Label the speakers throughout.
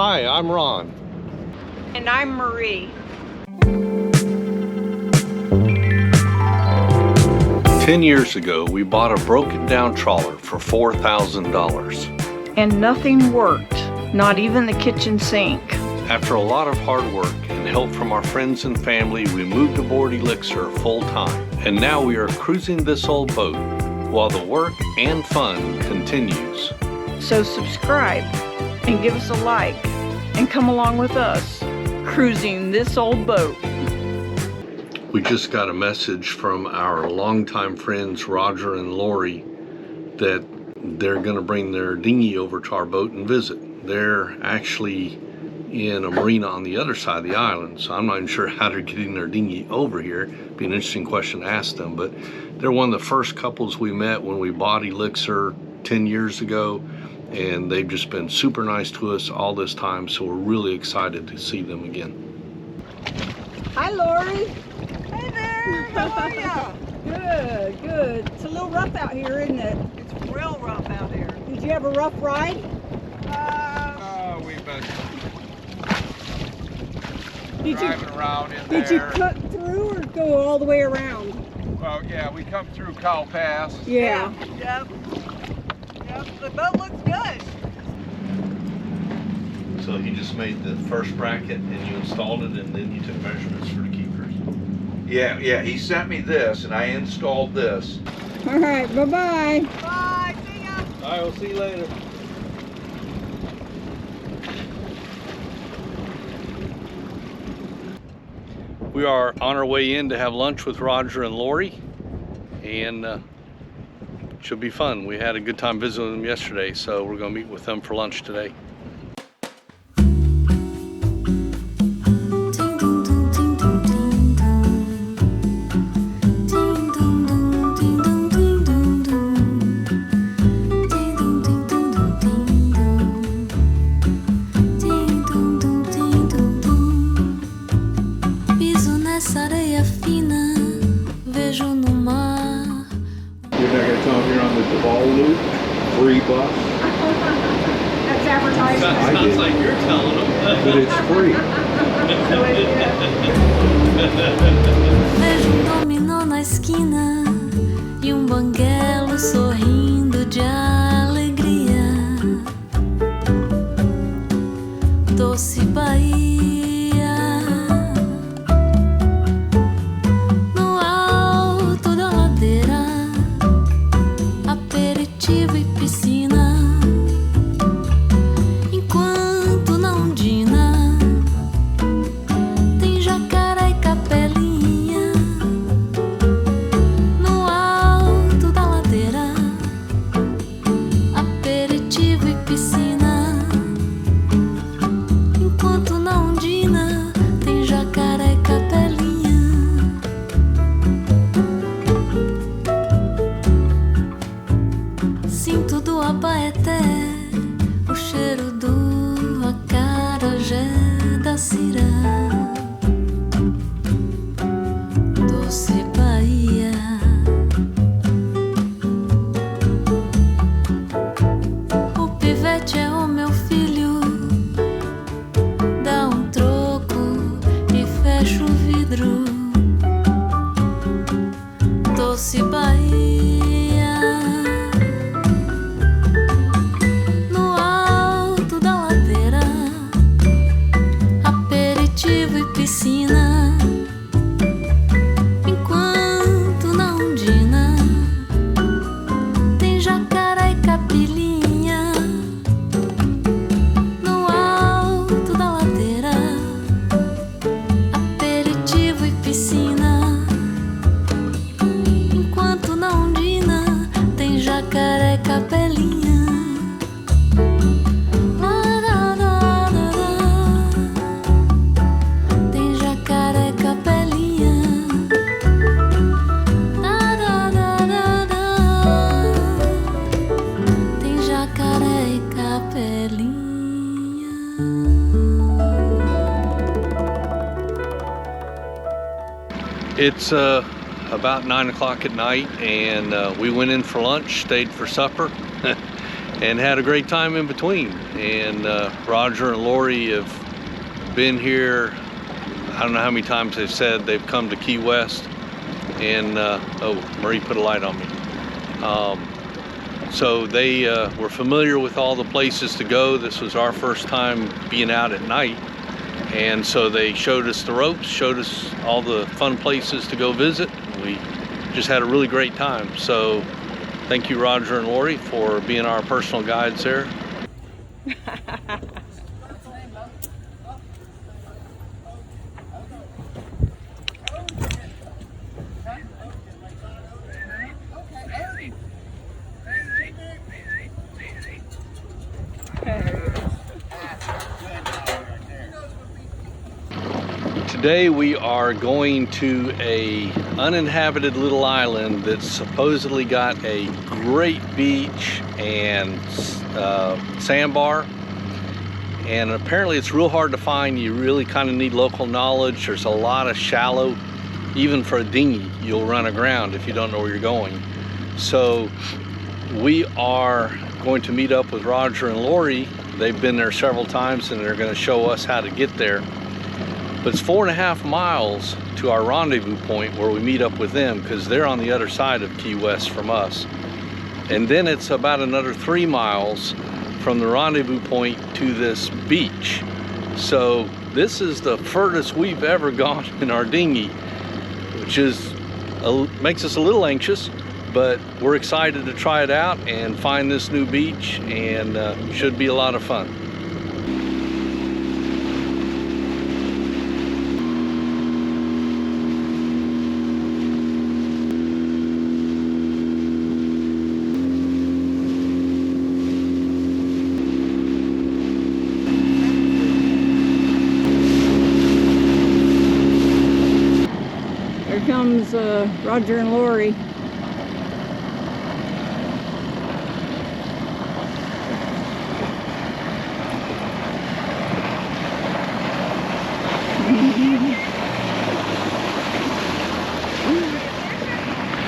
Speaker 1: Hi, I'm Ron.
Speaker 2: And I'm Marie.
Speaker 1: 10 years ago, we bought a broken down trawler for $4,000.
Speaker 2: And nothing worked, not even the kitchen sink.
Speaker 1: After a lot of hard work and help from our friends and family, we moved aboard Elixir full time. And now we are cruising this old boat while the work and fun continues.
Speaker 2: So subscribe and give us a like and come along with us, cruising this old boat.
Speaker 1: We just got a message from our longtime friends Roger and Lori that they're going to bring their dinghy over to our boat and visit. They're actually in a marina on the other side of the island, so I'm not even sure how they're getting their dinghy over here. Be an interesting question to ask them, but they're one of the first couples we met when we bought Elixir 10 years ago, and they've just been super nice to us all this time, so we're really excited to see them again.
Speaker 3: Hi, Lori.
Speaker 2: Hey there, how are ya?
Speaker 3: Good, good. It's a little rough out here, isn't it?
Speaker 2: It's real rough out here.
Speaker 3: Did you have a rough ride?
Speaker 4: We've been
Speaker 3: Did
Speaker 4: driving around in there.
Speaker 3: Did you cut through or go all the way around?
Speaker 4: Well, yeah, we come through Cow Pass.
Speaker 3: Yeah.
Speaker 2: Yep. The boat looks good.
Speaker 1: So you just made the first bracket and you installed it, and then you took measurements for the keepers.
Speaker 4: Yeah, he sent me this and I installed this.
Speaker 3: All right, bye-bye.
Speaker 2: Bye, see ya.
Speaker 1: All right, we'll see you later. We are on our way in to have lunch with Roger and Lori, and should be fun. We had a good time visiting them yesterday, so we're going to meet with them for lunch today.
Speaker 4: You're not gonna tell him you're on the Duval loop? Free bus?
Speaker 3: That's advertising.
Speaker 1: Sounds like you're telling them.
Speaker 4: But it's free.
Speaker 5: Vejo dominó na esquina e banguelo sorrindo de alegria. Doce Bahia, no alto da ladeira, aperitivo e piscina. Enquanto na ondina tem jacaré e capelinha. No alto da ladeira, aperitivo e piscina. Enquanto na ondina tem jacaré e capelinha. Sinto do Abaeté o cheiro do acarajé da Cirá. Doce Bahia, o pivete é o meu filho. Dá troco e fecha o vidro. Doce Bahia, no alto da ladeira, aperitivo e piscina. Enquanto na ondina tem jacaré e capilinha. No alto da ladeira, aperitivo e piscina. Enquanto na ondina tem jacaré e capelinha. Tem jacaré e capelinha. Tem jacaré e capelinha.
Speaker 1: It's about 9 o'clock at night, and we went in for lunch, stayed for supper, and had a great time in between. And Roger and Lori have been here, I don't know how many times they've said they've come to Key West. And oh, Marie put a light on me. So they were familiar with all the places to go. This was our first time being out at night. And so they showed us the ropes, showed us all the fun places to go visit. We just had a really great time. So thank you, Roger and Lori, for being our personal guides there. Today we are going to a uninhabited little island that's supposedly got a great beach and sandbar, and apparently it's real hard to find. You really kind of need local knowledge. There's a lot of shallow, even for a dinghy you'll run aground if you don't know where you're going. So we are going to meet up with Roger and Lori. They've been there several times and they're going to show us how to get there. But it's 4.5 miles to our rendezvous point where we meet up with them, because they're on the other side of Key West from us. And then it's about another 3 miles from the rendezvous point to this beach. So this is the furthest we've ever gone in our dinghy, which is makes us a little anxious, but we're excited to try it out and find this new beach, and should be a lot of fun.
Speaker 3: Here comes Roger and Lori.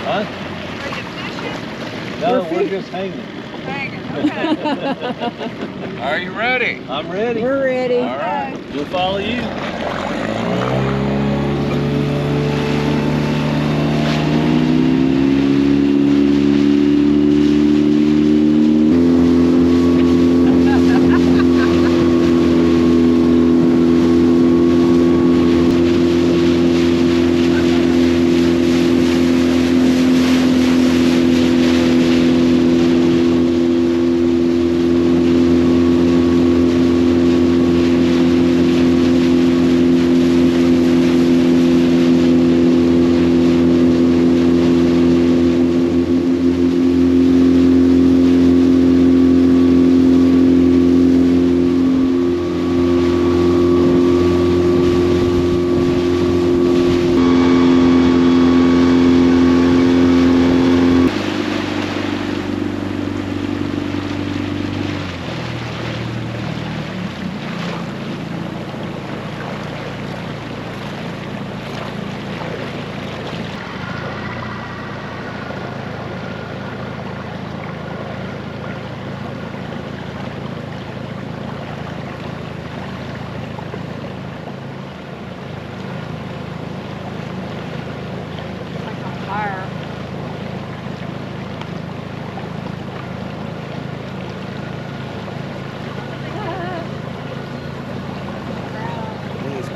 Speaker 1: Huh? No, we're just hanging.
Speaker 4: Are you ready?
Speaker 1: I'm ready.
Speaker 3: We're ready.
Speaker 4: All right.
Speaker 1: We'll follow you.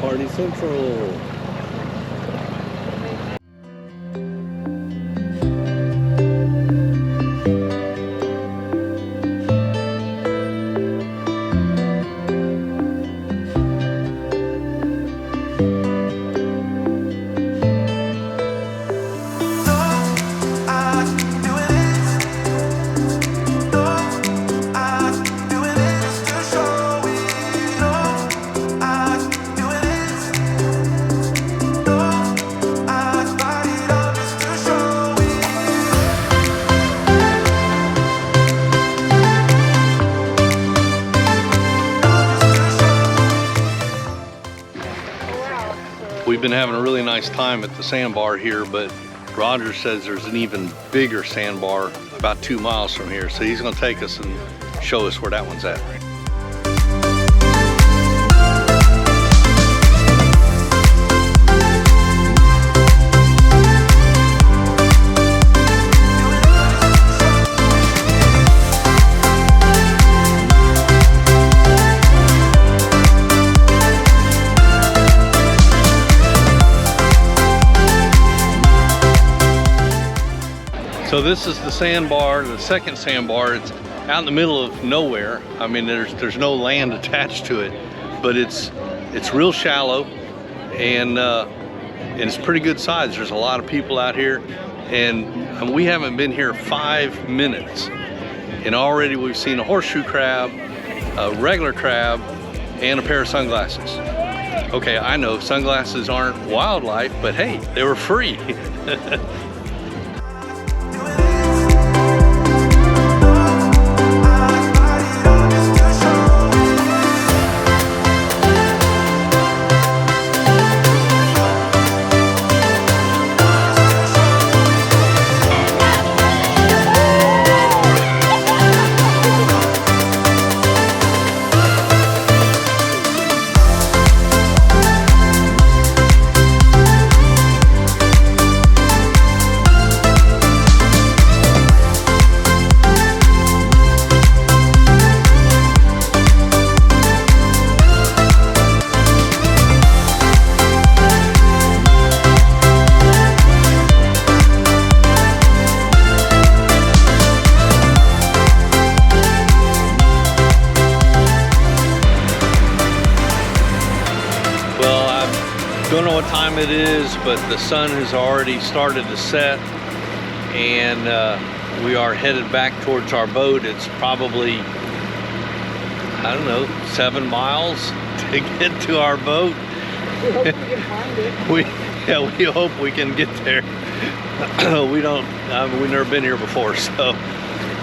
Speaker 1: Party Central. We've been having a really nice time at the sandbar here, but Roger says there's an even bigger sandbar about 2 miles from here. So he's gonna take us and show us where that one's at. So this is the sandbar, the second sandbar. It's out in the middle of nowhere. I mean, there's no land attached to it, but it's real shallow, and it's pretty good size. There's a lot of people out here, and we haven't been here 5 minutes, and already we've seen a horseshoe crab, a regular crab, and a pair of sunglasses. Okay, I know sunglasses aren't wildlife, but hey, they were free. Don't know what time it is, but the sun has already started to set, and we are headed back towards our boat. It's probably, I don't know, 7 miles to get to our boat.
Speaker 3: We hope we can find it.
Speaker 1: We hope we can get there. We've never been here before, so.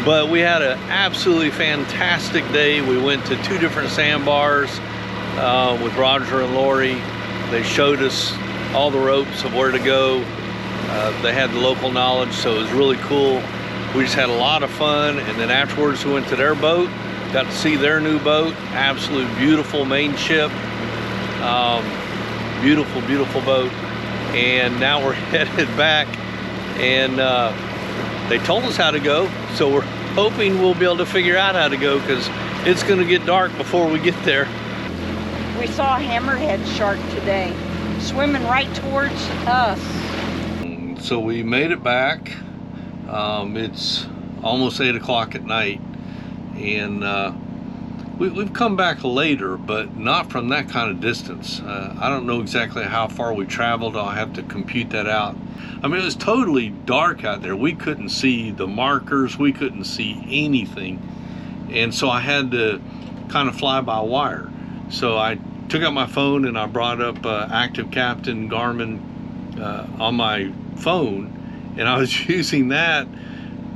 Speaker 1: But we had an absolutely fantastic day. We went to 2 different sandbars with Roger and Lori. They showed us all the ropes of where to go. They had the local knowledge, so it was really cool. We just had a lot of fun, and then afterwards we went to their boat, got to see their new boat. Absolute beautiful main ship. Beautiful, beautiful boat. And now we're headed back, and they told us how to go, so we're hoping we'll be able to figure out how to go, because it's going to get dark before we get there.
Speaker 2: We saw a hammerhead shark today, swimming right towards us.
Speaker 1: So we made it back. It's almost 8 o'clock at night, and we've come back later, but not from that kind of distance. I don't know exactly how far we traveled. I'll have to compute that out. I mean, it was totally dark out there. We couldn't see the markers. We couldn't see anything. And so I had to kind of fly by wire. So I took out my phone and I brought up Active Captain Garmin on my phone, and I was using that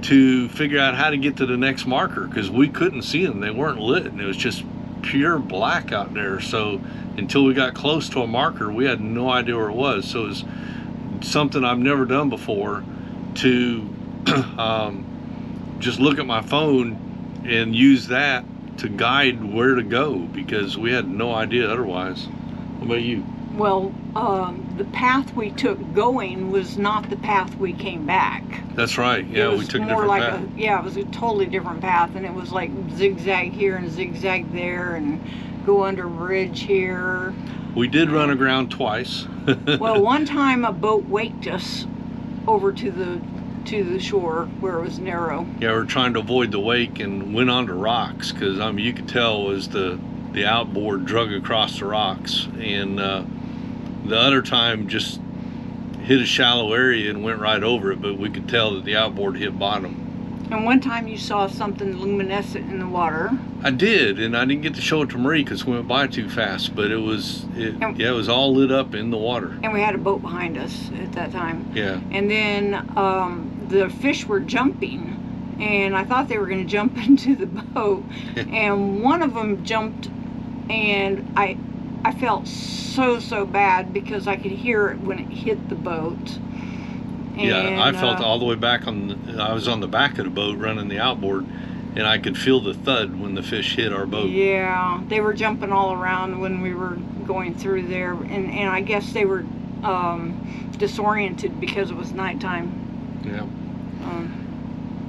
Speaker 1: to figure out how to get to the next marker, because we couldn't see them. They weren't lit, and it was just pure black out there. So until we got close to a marker, we had no idea where it was. So it was something I've never done before, to just look at my phone and use that to guide where to go, because we had no idea otherwise. What about you?
Speaker 2: Well, the path we took going was not the path we came back.
Speaker 1: That's right. Yeah, we took a different path.
Speaker 2: It was a totally different path, and it was like zigzag here and zigzag there, and go under a bridge here.
Speaker 1: We did run aground twice.
Speaker 2: Well, one time a boat waked us over to the shore where it was narrow.
Speaker 1: Yeah, we were trying to avoid the wake and went onto rocks, because I mean, you could tell as the outboard drug across the rocks, and the other time just hit a shallow area and went right over it, but we could tell that the outboard hit bottom.
Speaker 2: And one time you saw something luminescent in the water.
Speaker 1: I did, and I didn't get to show it to Marie because we went by too fast, but it was all lit up in the water.
Speaker 2: And we had a boat behind us at that time.
Speaker 1: Yeah.
Speaker 2: And then the fish were jumping, and I thought they were going to jump into the boat, and one of them jumped, and I felt so bad because I could hear it when it hit the boat. And,
Speaker 1: yeah, I felt all the way back I was on the back of the boat running the outboard, And I could feel the thud when the fish hit our boat.
Speaker 2: Yeah, they were jumping all around when we were going through there, and I guess they were disoriented because it was nighttime.
Speaker 1: Yeah.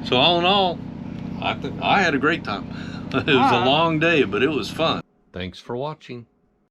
Speaker 1: So all in all, I had a great time. It was a long day, but it was fun. Thanks for watching.